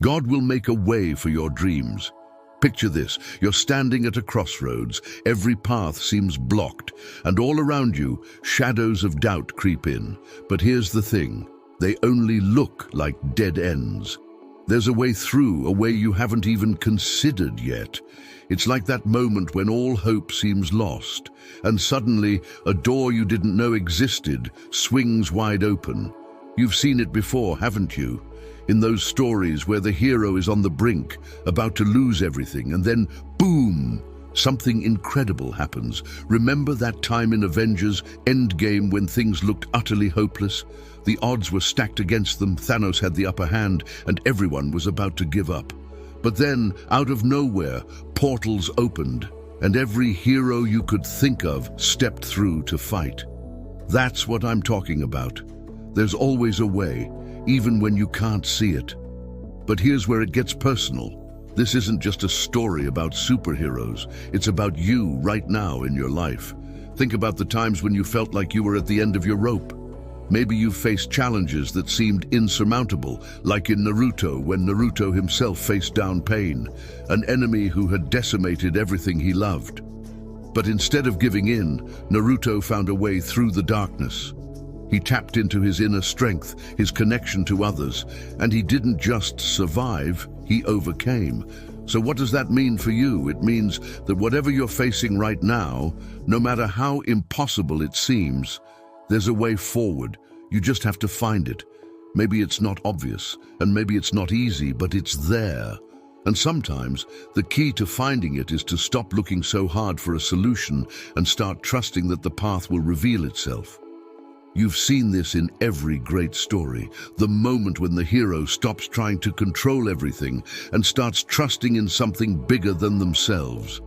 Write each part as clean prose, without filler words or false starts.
God will make a way for your dreams. Picture this, you're standing at a crossroads, every path seems blocked, and all around you, shadows of doubt creep in. But here's the thing, they only look like dead ends. There's a way through, a way you haven't even considered yet. It's like that moment when all hope seems lost, and suddenly a door you didn't know existed swings wide open. You've seen it before, haven't you? In those stories where the hero is on the brink, about to lose everything, and then, boom, something incredible happens. Remember that time in Avengers Endgame when things looked utterly hopeless? The odds were stacked against them, Thanos had the upper hand, and everyone was about to give up. But then, out of nowhere, portals opened, and every hero you could think of stepped through to fight. That's what I'm talking about. There's always a way, even when you can't see it. But here's where it gets personal. This isn't just a story about superheroes. It's about you right now in your life. Think about the times when you felt like you were at the end of your rope. Maybe you faced challenges that seemed insurmountable, like in Naruto, when Naruto himself faced down pain, an enemy who had decimated everything he loved. But instead of giving in, Naruto found a way through the darkness. He tapped into his inner strength, his connection to others, and he didn't just survive, he overcame. So what does that mean for you? It means that whatever you're facing right now, no matter how impossible it seems, there's a way forward. You just have to find it. Maybe it's not obvious, and maybe it's not easy, but it's there. And sometimes, the key to finding it is to stop looking so hard for a solution and start trusting that the path will reveal itself. You've seen this in every great story, the moment when the hero stops trying to control everything and starts trusting in something bigger than themselves.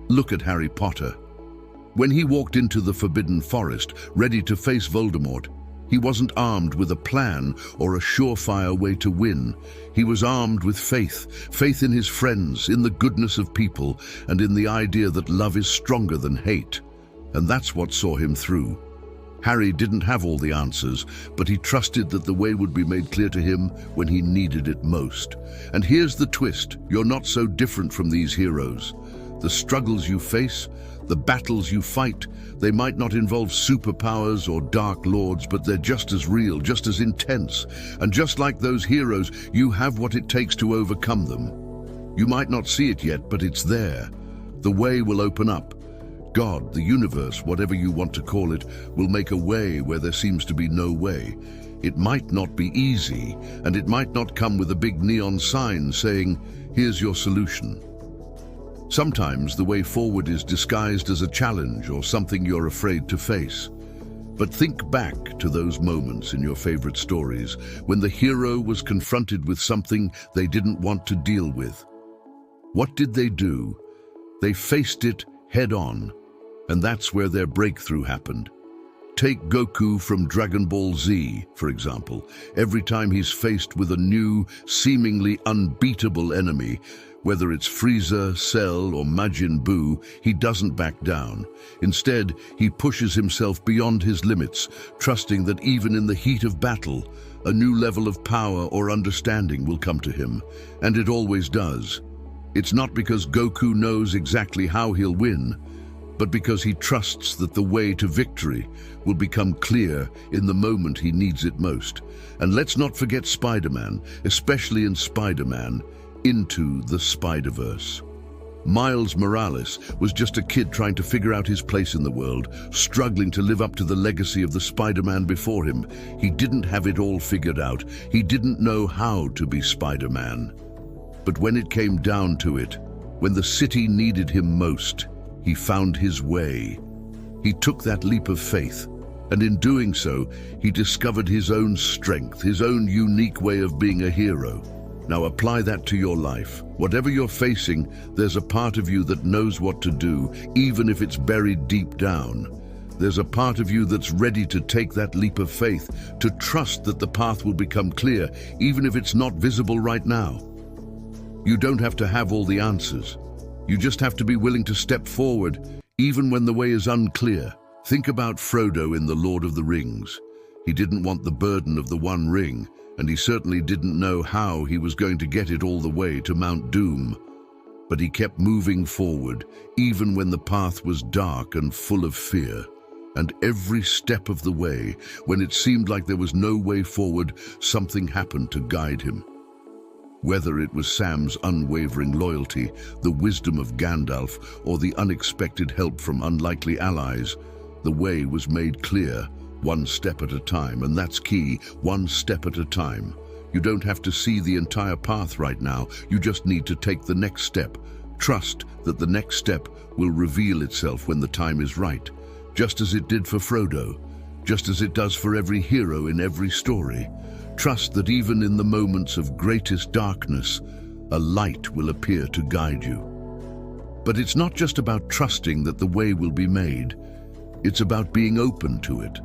Look at Harry Potter. When he walked into the Forbidden Forest, ready to face Voldemort, he wasn't armed with a plan or a surefire way to win. He was armed with faith, faith in his friends, in the goodness of people, and in the idea that love is stronger than hate. And that's what saw him through. Harry didn't have all the answers, but he trusted that the way would be made clear to him when he needed it most. And here's the twist, you're not so different from these heroes. The struggles you face, the battles you fight, they might not involve superpowers or dark lords, but they're just as real, just as intense. And just like those heroes, you have what it takes to overcome them. You might not see it yet, but it's there. The way will open up. God, the universe, whatever you want to call it, will make a way where there seems to be no way. It might not be easy, and it might not come with a big neon sign saying, "Here's your solution." Sometimes the way forward is disguised as a challenge or something you're afraid to face. But think back to those moments in your favorite stories when the hero was confronted with something they didn't want to deal with. What did they do? They faced it head on, and that's where their breakthrough happened. Take Goku from Dragon Ball Z, for example. Every time he's faced with a new, seemingly unbeatable enemy, whether it's Frieza, Cell, or Majin Buu, he doesn't back down. Instead, he pushes himself beyond his limits, trusting that even in the heat of battle, a new level of power or understanding will come to him. And it always does. It's not because Goku knows exactly how he'll win, but because he trusts that the way to victory will become clear in the moment he needs it most. And let's not forget Spider-Man, especially in Spider-Man Into the Spider-Verse. Miles Morales was just a kid trying to figure out his place in the world, struggling to live up to the legacy of the Spider-Man before him. He didn't have it all figured out. He didn't know how to be Spider-Man. But when it came down to it, when the city needed him most, he found his way. He took that leap of faith, and in doing so, he discovered his own strength, his own unique way of being a hero. Now apply that to your life. Whatever you're facing, there's a part of you that knows what to do, even if it's buried deep down. There's a part of you that's ready to take that leap of faith, to trust that the path will become clear, even if it's not visible right now. You don't have to have all the answers. You just have to be willing to step forward, even when the way is unclear. Think about Frodo in The Lord of the Rings. He didn't want the burden of the One Ring, and he certainly didn't know how he was going to get it all the way to Mount Doom. But he kept moving forward, even when the path was dark and full of fear. And every step of the way, when it seemed like there was no way forward, something happened to guide him. Whether it was Sam's unwavering loyalty, the wisdom of Gandalf, or the unexpected help from unlikely allies, the way was made clear, one step at a time, and that's key, one step at a time. You don't have to see the entire path right now, you just need to take the next step. Trust that the next step will reveal itself when the time is right, just as it did for Frodo, just as it does for every hero in every story. Trust that even in the moments of greatest darkness, a light will appear to guide you. But it's not just about trusting that the way will be made, it's about being open to it.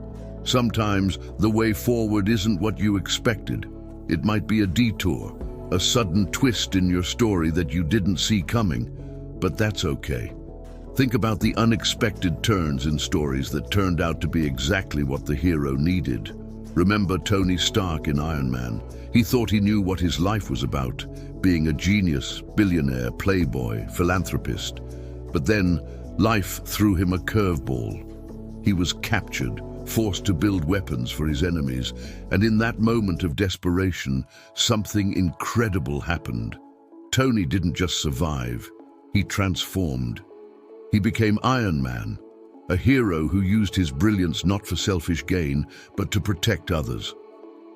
Sometimes the way forward isn't what you expected. It might be a detour, a sudden twist in your story that you didn't see coming, but that's okay. Think about the unexpected turns in stories that turned out to be exactly what the hero needed. Remember Tony Stark in Iron Man? He thought he knew what his life was about, being a genius, billionaire, playboy, philanthropist. But then life threw him a curveball. He was captured, forced to build weapons for his enemies, and in that moment of desperation, something incredible happened. Tony didn't just survive, he transformed. He became Iron Man, a hero who used his brilliance not for selfish gain, but to protect others.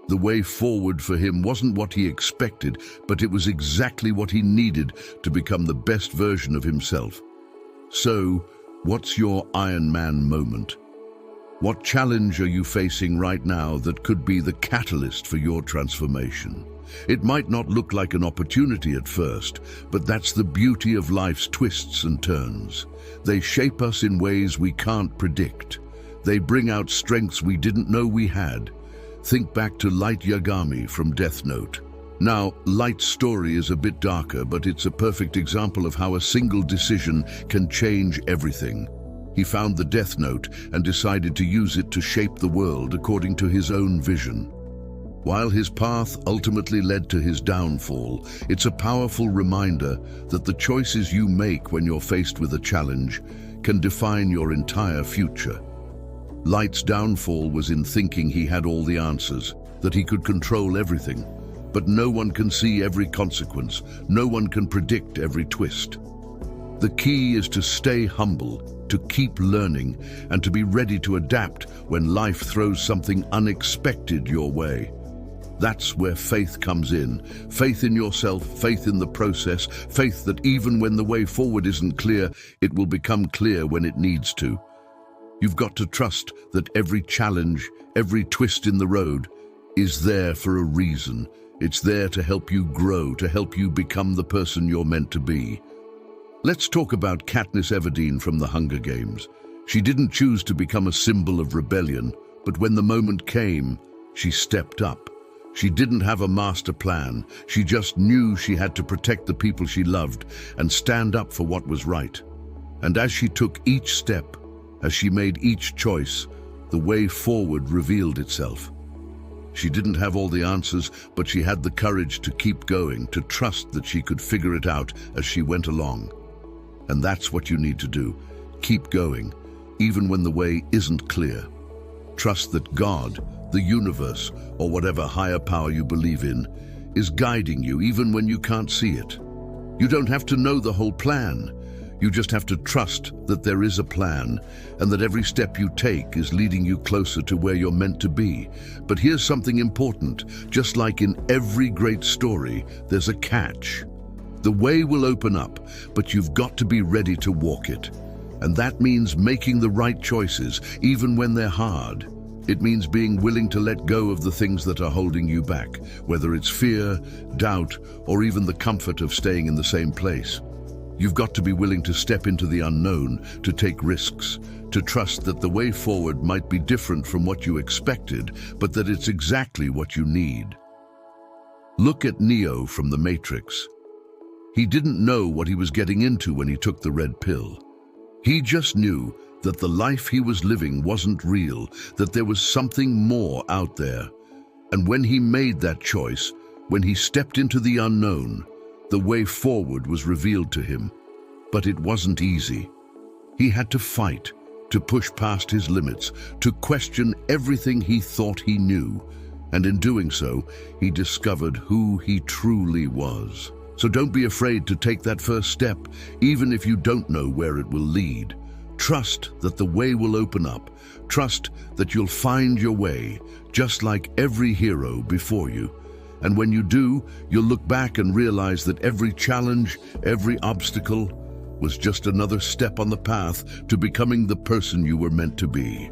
The way forward for him wasn't what he expected, but it was exactly what he needed to become the best version of himself. So, what's your Iron Man moment? What challenge are you facing right now that could be the catalyst for your transformation? It might not look like an opportunity at first, but that's the beauty of life's twists and turns. They shape us in ways we can't predict. They bring out strengths we didn't know we had. Think back to Light Yagami from Death Note. Now, Light's story is a bit darker, but it's a perfect example of how a single decision can change everything. He found the Death Note and decided to use it to shape the world according to his own vision. While his path ultimately led to his downfall, it's a powerful reminder that the choices you make when you're faced with a challenge can define your entire future. Light's downfall was in thinking he had all the answers, that he could control everything. But no one can see every consequence, no one can predict every twist. The key is to stay humble, to keep learning, and to be ready to adapt when life throws something unexpected your way. That's where faith comes in. Faith in yourself, faith in the process, faith that even when the way forward isn't clear, it will become clear when it needs to. You've got to trust that every challenge, every twist in the road is there for a reason. It's there to help you grow, to help you become the person you're meant to be. Let's talk about Katniss Everdeen from the Hunger Games. She didn't choose to become a symbol of rebellion, but when the moment came, she stepped up. She didn't have a master plan. She just knew she had to protect the people she loved and stand up for what was right. And as she took each step, as she made each choice, the way forward revealed itself. She didn't have all the answers, but she had the courage to keep going, to trust that she could figure it out as she went along. And that's what you need to do. Keep going, even when the way isn't clear. Trust that God, the universe, or whatever higher power you believe in, is guiding you even when you can't see it. You don't have to know the whole plan. You just have to trust that there is a plan and that every step you take is leading you closer to where you're meant to be. But here's something important. Just like in every great story, there's a catch. The way will open up, but you've got to be ready to walk it. And that means making the right choices, even when they're hard. It means being willing to let go of the things that are holding you back, whether it's fear, doubt, or even the comfort of staying in the same place. You've got to be willing to step into the unknown, to take risks, to trust that the way forward might be different from what you expected, but that it's exactly what you need. Look at Neo from The Matrix. He didn't know what he was getting into when he took the red pill. He just knew that the life he was living wasn't real, that there was something more out there. And when he made that choice, when he stepped into the unknown, the way forward was revealed to him. But it wasn't easy. He had to fight, to push past his limits, to question everything he thought he knew. And in doing so, he discovered who he truly was. So don't be afraid to take that first step, even if you don't know where it will lead. Trust that the way will open up. Trust that you'll find your way, just like every hero before you. And when you do, you'll look back and realize that every challenge, every obstacle, was just another step on the path to becoming the person you were meant to be.